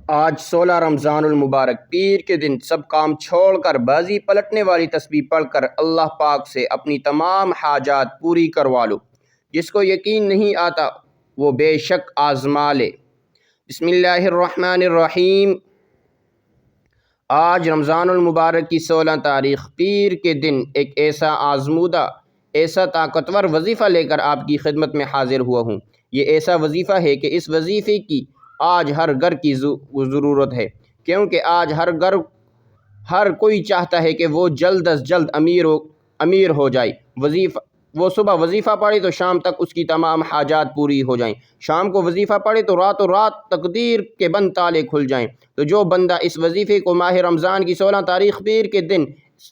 آج 16 رمضان المبارک پیر کے دن سب کام چھوڑ کر بازی پلٹنے والی تسبیح پڑھ کر اللہ پاک سے اپنی تمام حاجات پوری کروا لو۔ جس کو یقین نہیں آتا وہ بے شک آزما لے۔ بسم اللہ الرحمن الرحیم۔ آج رمضان المبارک کی 16 تاریخ پیر کے دن ایک ایسا آزمودہ، ایسا طاقتور وظیفہ لے کر آپ کی خدمت میں حاضر ہوا ہوں۔ یہ ایسا وظیفہ ہے کہ اس وظیفے کی آج ہر گھر کی ضرورت ہے، کیونکہ آج ہر کوئی چاہتا ہے کہ وہ جلد از جلد امیر ہو جائے۔ وہ صبح وظیفہ پڑھے تو شام تک اس کی تمام حاجات پوری ہو جائیں، شام کو وظیفہ پڑھے تو راتوں رات تقدیر کے بند تالے کھل جائیں۔ تو جو بندہ اس وظیفے کو ماہ رمضان کی 16 تاریخ پیر کے دن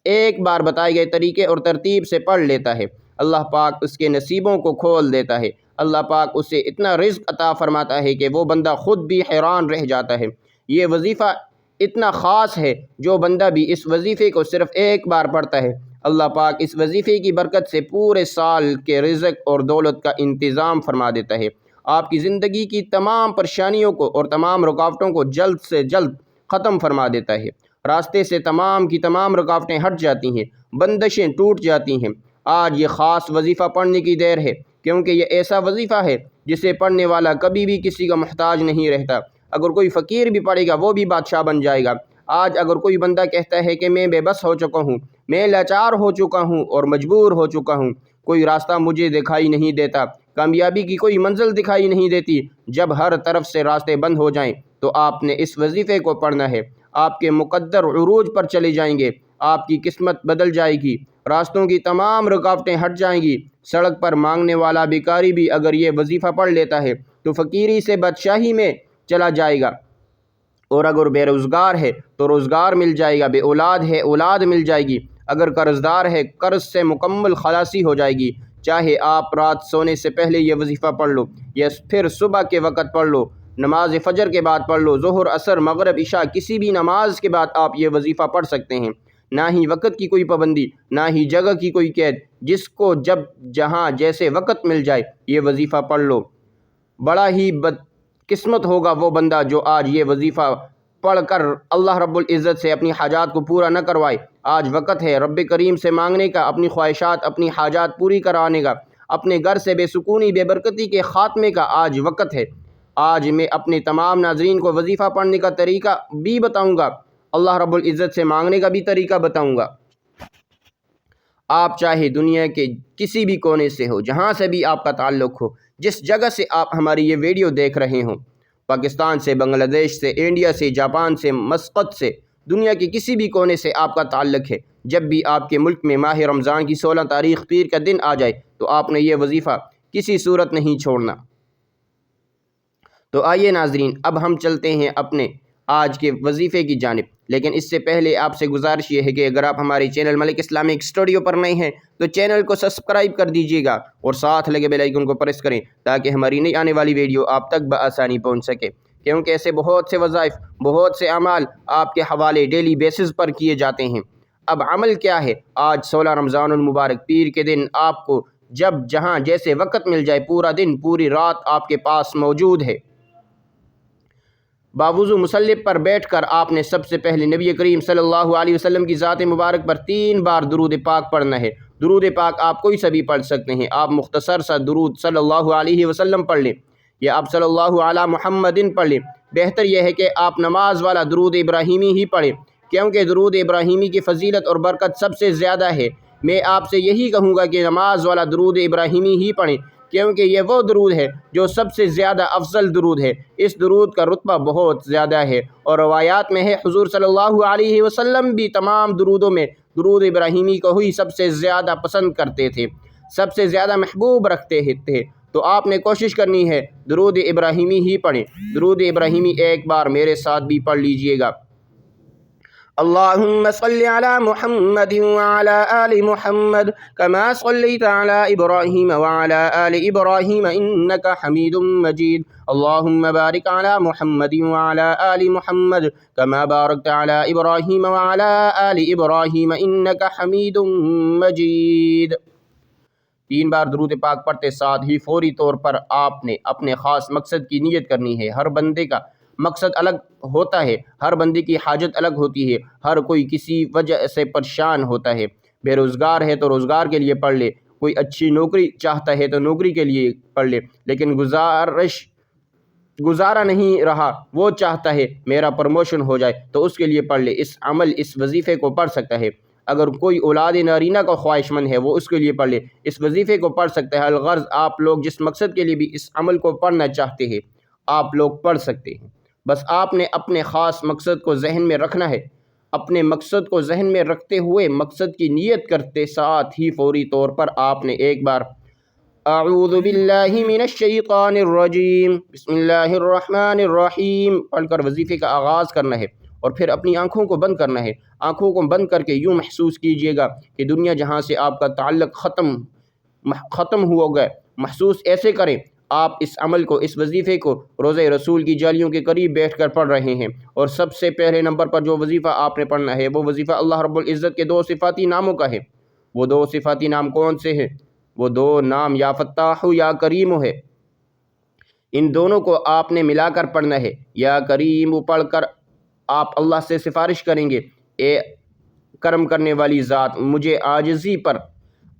ایک بار بتائے گئے طریقے اور ترتیب سے پڑھ لیتا ہے، اللہ پاک اس کے نصیبوں کو کھول دیتا ہے۔ اللہ پاک اسے اتنا رزق عطا فرماتا ہے کہ وہ بندہ خود بھی حیران رہ جاتا ہے۔ یہ وظیفہ اتنا خاص ہے، جو بندہ بھی اس وظیفے کو صرف ایک بار پڑھتا ہے، اللہ پاک اس وظیفے کی برکت سے پورے سال کے رزق اور دولت کا انتظام فرما دیتا ہے۔ آپ کی زندگی کی تمام پریشانیوں کو اور تمام رکاوٹوں کو جلد سے جلد ختم فرما دیتا ہے۔ راستے سے تمام کی تمام رکاوٹیں ہٹ جاتی ہیں، بندشیں ٹوٹ جاتی ہیں۔ آج یہ خاص وظیفہ پڑھنے کی دیر ہے، کیونکہ یہ ایسا وظیفہ ہے جسے پڑھنے والا کبھی بھی کسی کا محتاج نہیں رہتا۔ اگر کوئی فقیر بھی پڑھے گا وہ بھی بادشاہ بن جائے گا۔ آج اگر کوئی بندہ کہتا ہے کہ میں بے بس ہو چکا ہوں، میں لاچار ہو چکا ہوں اور مجبور ہو چکا ہوں، کوئی راستہ مجھے دکھائی نہیں دیتا، کامیابی کی کوئی منزل دکھائی نہیں دیتی، جب ہر طرف سے راستے بند ہو جائیں تو آپ نے اس وظیفے کو پڑھنا ہے۔ آپ کے مقدر عروج پر چلے جائیں گے، آپ کی قسمت بدل جائے گی، راستوں کی تمام رکاوٹیں ہٹ جائیں گی۔ سڑک پر مانگنے والا بھکاری بھی اگر یہ وظیفہ پڑھ لیتا ہے تو فقیری سے بادشاہی میں چلا جائے گا، اور اگر بے روزگار ہے تو روزگار مل جائے گا، بے اولاد ہے اولاد مل جائے گی، اگر قرض دار ہے قرض سے مکمل خلاصی ہو جائے گی۔ چاہے آپ رات سونے سے پہلے یہ وظیفہ پڑھ لو یا پھر صبح کے وقت پڑھ لو، نماز فجر کے بعد پڑھ لو، ظہر عصر مغرب عشاء کسی بھی نماز کے بعد آپ یہ وظیفہ پڑھ سکتے ہیں۔ نہ ہی وقت کی کوئی پابندی، نہ ہی جگہ کی کوئی قید، جس کو جب جہاں جیسے وقت مل جائے یہ وظیفہ پڑھ لو۔ بڑا ہی بدقسمت ہوگا وہ بندہ جو آج یہ وظیفہ پڑھ کر اللہ رب العزت سے اپنی حاجات کو پورا نہ کروائے۔ آج وقت ہے رب کریم سے مانگنے کا، اپنی خواہشات اپنی حاجات پوری کرانے کا، اپنے گھر سے بے سکونی بے برکتی کے خاتمے کا آج وقت ہے۔ آج میں اپنے تمام ناظرین کو وظیفہ پڑھنے کا طریقہ بھی بتاؤں گا، اللہ رب العزت سے مانگنے کا بھی طریقہ بتاؤں گا۔ آپ چاہے دنیا کے کسی بھی کونے سے ہو، جہاں سے بھی آپ کا تعلق ہو، جس جگہ سے آپ ہماری یہ ویڈیو دیکھ رہے ہوں، پاکستان سے، بنگلہ دیش سے، انڈیا سے، جاپان سے، مسقط سے، دنیا کے کسی بھی کونے سے آپ کا تعلق ہے، جب بھی آپ کے ملک میں ماہ رمضان کی 16 تاریخ پیر کا دن آ جائے تو آپ نے یہ وظیفہ کسی صورت نہیں چھوڑنا۔ تو آئیے ناظرین، اب ہم چلتے ہیں اپنے آج کے وظیفے کی جانب، لیکن اس سے پہلے آپ سے گزارش یہ ہے کہ اگر آپ ہمارے چینل ملک اسلامک اسٹوڈیو پر نئے ہیں تو چینل کو سبسکرائب کر دیجیے گا اور ساتھ لگے بیل آئیکن کو پریس کریں تاکہ ہماری نئی آنے والی ویڈیو آپ تک بآسانی پہنچ سکے، کیونکہ ایسے بہت سے وظائف، بہت سے اعمال آپ کے حوالے ڈیلی بیسز پر کیے جاتے ہیں۔ اب عمل کیا ہے؟ آج 16 رمضان المبارک پیر کے دن آپ کو جب جہاں جیسے وقت مل جائے، پورا دن پوری رات آپ کے پاس موجود ہے۔ باوضو مصلی پر بیٹھ کر آپ نے سب سے پہلے نبی کریم صلی اللہ علیہ وسلم کی ذات مبارک پر 3 بار درود پاک پڑھنا ہے۔ درود پاک آپ کوئی سا بھی پڑھ سکتے ہیں، آپ مختصر سا درود صلی اللہ علیہ وسلم پڑھ لیں یا آپ صلی اللہ علی محمد پڑھ لیں۔ بہتر یہ ہے کہ آپ نماز والا درود ابراہیمی ہی پڑھیں، کیونکہ درود ابراہیمی کی فضیلت اور برکت سب سے زیادہ ہے۔ میں آپ سے یہی کہوں گا کہ نماز والا درود ابراہیمی ہی پڑھیں، کیونکہ یہ وہ درود ہے جو سب سے زیادہ افضل درود ہے۔ اس درود کا رتبہ بہت زیادہ ہے، اور روایات میں ہے حضور صلی اللہ علیہ وسلم بھی تمام درودوں میں درود ابراہیمی کو ہی سب سے زیادہ پسند کرتے تھے، سب سے زیادہ محبوب رکھتے تھے۔ تو آپ نے کوشش کرنی ہے درود ابراہیمی ہی پڑھیں۔ درود ابراہیمی ایک بار میرے ساتھ بھی پڑھ لیجئے گا۔ اللهم صل على محمد وعلى آل محمد كما صليت على إبراهيم وعلى آل إبراهيم إنك حميد مجيد اللهم بارك على محمد وعلى آل محمد كما باركت على إبراهيم وعلى آل إبراهيم إنك حميد مجيد۔ 3 بار درود پاک پڑھتے ساتھ ہی فوری طور پر آپ نے اپنے خاص مقصد کی نیت کرنی ہے۔ ہر بندے کا مقصد الگ ہوتا ہے، ہر بندے کی حاجت الگ ہوتی ہے، ہر کوئی کسی وجہ سے پریشان ہوتا ہے۔ بے روزگار ہے تو روزگار کے لیے پڑھ لے، کوئی اچھی نوکری چاہتا ہے تو نوکری کے لیے پڑھ لے، لیکن گزارا نہیں رہا، وہ چاہتا ہے میرا پروموشن ہو جائے تو اس کے لیے پڑھ لے، اس عمل اس وظیفے کو پڑھ سکتا ہے۔ اگر کوئی اولاد نارینہ کا خواہش مند ہے وہ اس کے لیے پڑھ لے، اس وظیفے کو پڑھ سکتا ہے۔ الغرض آپ لوگ جس مقصد کے لیے بھی اس عمل کو پڑھنا چاہتے ہیں آپ لوگ پڑھ سکتے ہیں، بس آپ نے اپنے خاص مقصد کو ذہن میں رکھنا ہے۔ اپنے مقصد کو ذہن میں رکھتے ہوئے مقصد کی نیت کرتے ساتھ ہی فوری طور پر آپ نے ایک بار اعوذ باللہ من الشیطان الرجیم بسم اللہ الرحمن الرحیم پڑھ کر وظیفے کا آغاز کرنا ہے، اور پھر اپنی آنکھوں کو بند کرنا ہے۔ آنکھوں کو بند کر کے یوں محسوس کیجئے گا کہ دنیا جہاں سے آپ کا تعلق ختم ہو گئے۔ محسوس ایسے کریں آپ اس عمل کو، اس وظیفے کو روضہ رسول کی جالیوں کے قریب بیٹھ کر پڑھ رہے ہیں، اور سب سے پہلے نمبر پر جو وظیفہ آپ نے پڑھنا ہے وہ وظیفہ اللہ رب العزت کے 2 صفاتی ناموں کا ہے۔ وہ 2 صفاتی نام کون سے ہیں؟ وہ 2 نام یا فتاح یا کریم ہے۔ ان دونوں کو آپ نے ملا کر پڑھنا ہے۔ یا کریم پڑھ کر آپ اللہ سے سفارش کریں گے، اے کرم کرنے والی ذات مجھے عاجزی پر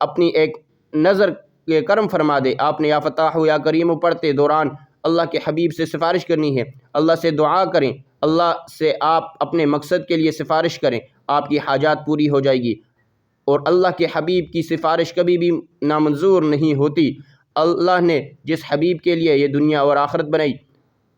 اپنی ایک نظر کے کرم فرما دے۔ آپ نے یا فتاح یا کریم پڑھتے دوران اللہ کے حبیب سے سفارش کرنی ہے، اللہ سے دعا کریں، اللہ سے آپ اپنے مقصد کے لیے سفارش کریں، آپ کی حاجات پوری ہو جائے گی۔ اور اللہ کے حبیب کی سفارش کبھی بھی نامنظور نہیں ہوتی۔ اللہ نے جس حبیب کے لیے یہ دنیا اور آخرت بنائی،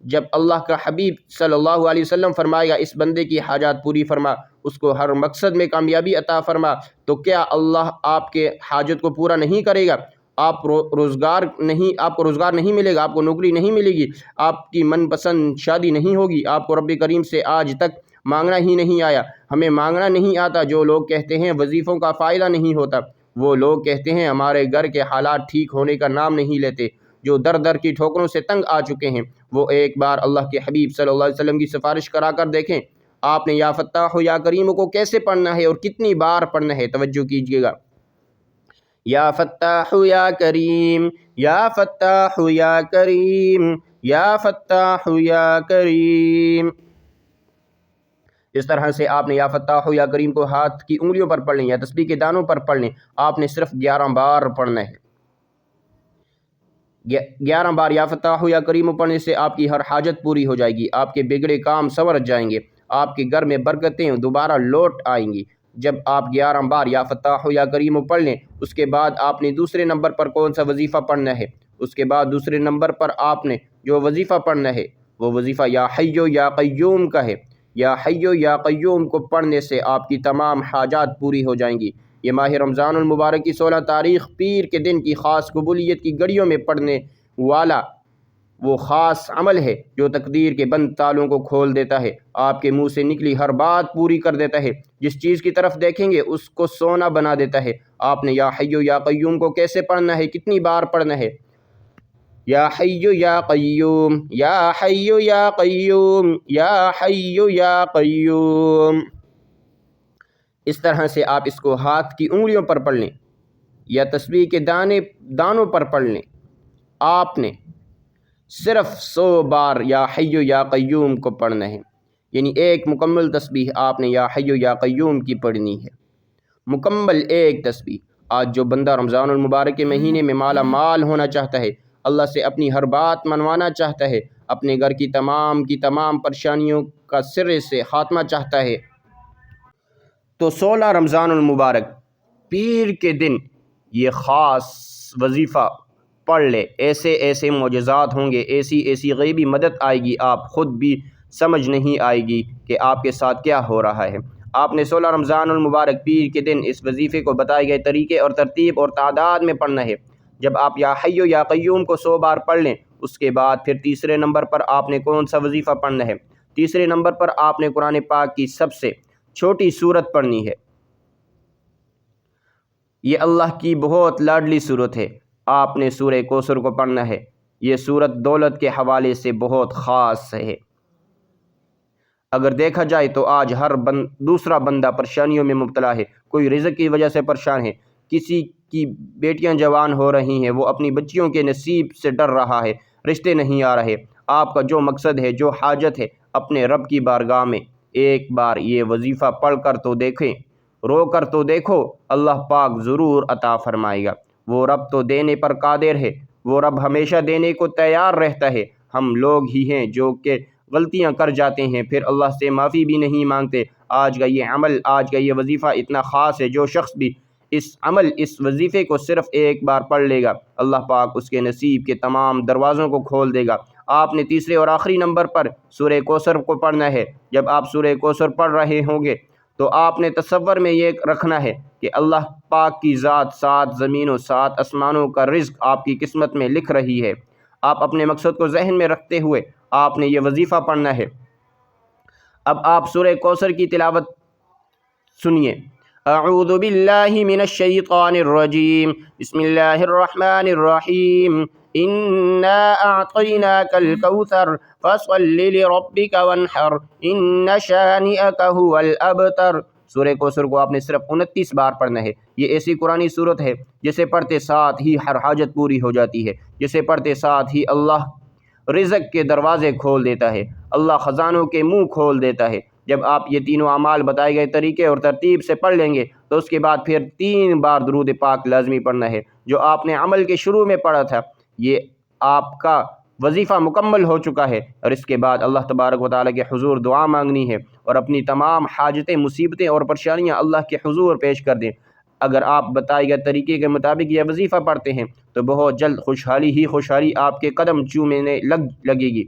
جب اللہ کا حبیب صلی اللہ علیہ وسلم فرمائے گا اس بندے کی حاجات پوری فرما، اس کو ہر مقصد میں کامیابی عطا فرما، تو کیا اللہ آپ کے حاجت کو پورا نہیں کرے گا؟ آپ کو روزگار نہیں ملے گا، آپ کو نوکری نہیں ملے گی، آپ کی من پسند شادی نہیں ہوگی، آپ کو رب کریم سے آج تک مانگنا ہی نہیں آیا۔ ہمیں مانگنا نہیں آتا۔ جو لوگ کہتے ہیں وظیفوں کا فائدہ نہیں ہوتا، وہ لوگ کہتے ہیں ہمارے گھر کے حالات ٹھیک ہونے کا نام نہیں لیتے۔ جو در در کی ٹھوکروں سے تنگ آ چکے ہیں وہ ایک بار اللہ کے حبیب صلی اللہ علیہ وسلم کی سفارش کرا کر دیکھیں۔ آپ نے یا فتاح یا کریم کو کیسے پڑھنا ہے اور کتنی بار پڑھنا ہے، توجہ کیجئے گا۔ یا فتاح یا کریم، یا فتاح یا کریم، یا فتاح یا کریم، اس طرح سے آپ نے یا فتاح یا کریم کو ہاتھ کی انگلیوں پر پڑھ لیں یا تسبیح کے دانوں پر پڑھ لیں۔ آپ نے صرف 11 بار پڑھنا ہے۔ 11 بار یا فتاح یا کریم پڑھنے سے آپ کی ہر حاجت پوری ہو جائے گی، آپ کے بگڑے کام سنور جائیں گے، آپ کے گھر میں برکتیں دوبارہ لوٹ آئیں گی۔ جب آپ 11 بار یا فتاح یا کریم پڑھ لیں، اس کے بعد آپ نے دوسرے نمبر پر کون سا وظیفہ پڑھنا ہے؟ اس کے بعد دوسرے نمبر پر آپ نے جو وظیفہ پڑھنا ہے وہ وظیفہ یا حی یا قیوم کا ہے۔ یا حی یا قیوم کو پڑھنے سے آپ کی تمام حاجات پوری ہو جائیں گی۔ یہ ماہ رمضان المبارک کی 16 تاریخ پیر کے دن کی خاص قبولیت کی گھڑیوں میں پڑھنے والا وہ خاص عمل ہے جو تقدیر کے بند تالوں کو کھول دیتا ہے، آپ کے منہ سے نکلی ہر بات پوری کر دیتا ہے، جس چیز کی طرف دیکھیں گے اس کو سونا بنا دیتا ہے۔ آپ نے یا حی یا قیوم کو کیسے پڑھنا ہے، کتنی بار پڑھنا ہے؟ یا حی یا قیوم، یا حی یا قیوم، یا حی یا قیوم، اس طرح سے آپ اس کو ہاتھ کی انگلیوں پر پڑھ لیں یا تسبیح کے دانوں پر پڑھ لیں۔ آپ نے صرف 100 بار یا حی یا قیوم کو پڑھنا ہے، یعنی ایک مکمل تسبیح آپ نے یا حی یا قیوم کی پڑھنی ہے، مکمل ایک تسبیح۔ آج جو بندہ رمضان المبارک کے مہینے میں مالا مال ہونا چاہتا ہے، اللہ سے اپنی ہر بات منوانا چاہتا ہے، اپنے گھر کی تمام پریشانیوں کا سرے سے خاتمہ چاہتا ہے، تو 16 رمضان المبارک پیر کے دن یہ خاص وظیفہ پڑھ لے۔ ایسے معجزات ہوں گے، ایسی غیبی مدد آئے گی، آپ خود بھی سمجھ نہیں آئے گی کہ آپ کے ساتھ کیا ہو رہا ہے۔ آپ نے 16 رمضان المبارک پیر کے دن اس وظیفے کو بتائے گئے طریقے اور ترتیب اور تعداد میں پڑھنا ہے۔ جب آپ یا حی یا قیوم کو 100 بار پڑھ لیں، اس کے بعد پھر تیسرے نمبر پر آپ نے کون سا وظیفہ پڑھنا ہے؟ تیسرے نمبر پر آپ نے قرآن پاک کی سب سے چھوٹی سورت پڑھنی ہے۔ یہ اللہ کی بہت لاڈلی سورت ہے، آپ نے سورہ کوثر کو پڑھنا ہے۔ یہ سورت دولت کے حوالے سے بہت خاص ہے۔ اگر دیکھا جائے تو آج ہر دوسرا بندہ پریشانیوں میں مبتلا ہے، کوئی رزق کی وجہ سے پریشان ہے، کسی کی بیٹیاں جوان ہو رہی ہیں، وہ اپنی بچیوں کے نصیب سے ڈر رہا ہے، رشتے نہیں آ رہے۔ آپ کا جو مقصد ہے، جو حاجت ہے، اپنے رب کی بارگاہ میں ایک بار یہ وظیفہ پڑھ کر تو دیکھیں، رو کر تو دیکھو، اللہ پاک ضرور عطا فرمائے گا۔ وہ رب تو دینے پر قادر ہے، وہ رب ہمیشہ دینے کو تیار رہتا ہے۔ ہم لوگ ہی ہیں جو کہ غلطیاں کر جاتے ہیں، پھر اللہ سے معافی بھی نہیں مانگتے۔ آج کا یہ عمل، آج کا یہ وظیفہ اتنا خاص ہے، جو شخص بھی اس وظیفے کو صرف ایک بار پڑھ لے گا، اللہ پاک اس کے نصیب کے تمام دروازوں کو کھول دے گا۔ آپ نے تیسرے اور آخری نمبر پر سورہ کوثر کو پڑھنا ہے۔ جب آپ سورہ کوثر پڑھ رہے ہوں گے تو آپ نے تصور میں یہ رکھنا ہے کہ اللہ پاک کی ذات 7 زمینوں 7 آسمانوں کا رزق آپ کی قسمت میں لکھ رہی ہے۔ آپ اپنے مقصد کو ذہن میں رکھتے ہوئے آپ نے یہ وظیفہ پڑھنا ہے۔ اب آپ سورہ کوثر کی تلاوت سنیے۔ اعوذ باللہ من الشیطان الرجیم، بسم اللہ الرحمن الرحیم، انا اعطیناک الکوثر فصل لربک وانحر ان شانئک هو الابتر۔ سورہ کوثر کو آپ نے صرف 29 بار پڑھنا ہے۔ یہ ایسی قرآنی صورت ہے جسے پڑھتے ساتھ ہی ہر حاجت پوری ہو جاتی ہے، جسے پڑھتے ساتھ ہی اللہ رزق کے دروازے کھول دیتا ہے، اللہ خزانوں کے منہ کھول دیتا ہے۔ جب آپ یہ تینوں اعمال بتائے گئے طریقے اور ترتیب سے پڑھ لیں گے تو اس کے بعد پھر 3 بار درود پاک لازمی پڑھنا ہے۔ جو آپ نے عمل کے شروع میں پڑھا تھا، یہ آپ کا وظیفہ مکمل ہو چکا ہے، اور اس کے بعد اللہ تبارک و تعالیٰ کے حضور دعا مانگنی ہے اور اپنی تمام حاجتیں، مصیبتیں اور پریشانیاں اللہ کے حضور پیش کر دیں۔ اگر آپ بتائے گئے طریقے کے مطابق یہ وظیفہ پڑھتے ہیں تو بہت جلد خوشحالی ہی خوشحالی آپ کے قدم چومنے لگے گی،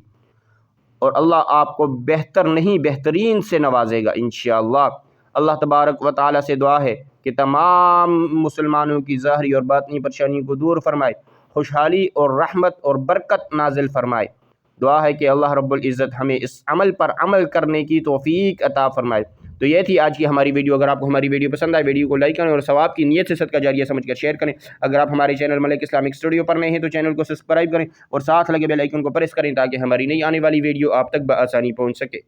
اور اللہ آپ کو بہتر نہیں بہترین سے نوازے گا انشاءاللہ۔ اللہ تبارک و تعالیٰ سے دعا ہے کہ تمام مسلمانوں کی ظاہری اور باطنی پریشانیوں کو دور فرمائے، خوشحالی اور رحمت اور برکت نازل فرمائے۔ دعا ہے کہ اللہ رب العزت ہمیں اس عمل پر عمل کرنے کی توفیق عطا فرمائے۔ تو یہ تھی آج کی ہماری ویڈیو۔ اگر آپ کو ہماری ویڈیو پسند آئے، ویڈیو کو لائک کریں اور ثواب کی نیت سے صدقہ جاریہ سمجھ کر شیئر کریں۔ اگر آپ ہمارے چینل ملک اسلامک اسٹوڈیو پر نئے ہیں تو چینل کو سبسکرائب کریں اور ساتھ لگے بیل آئیکن کو پریس کریں تاکہ ہماری نئی آنے والی ویڈیو آپ تک بآسانی پہنچ سکے۔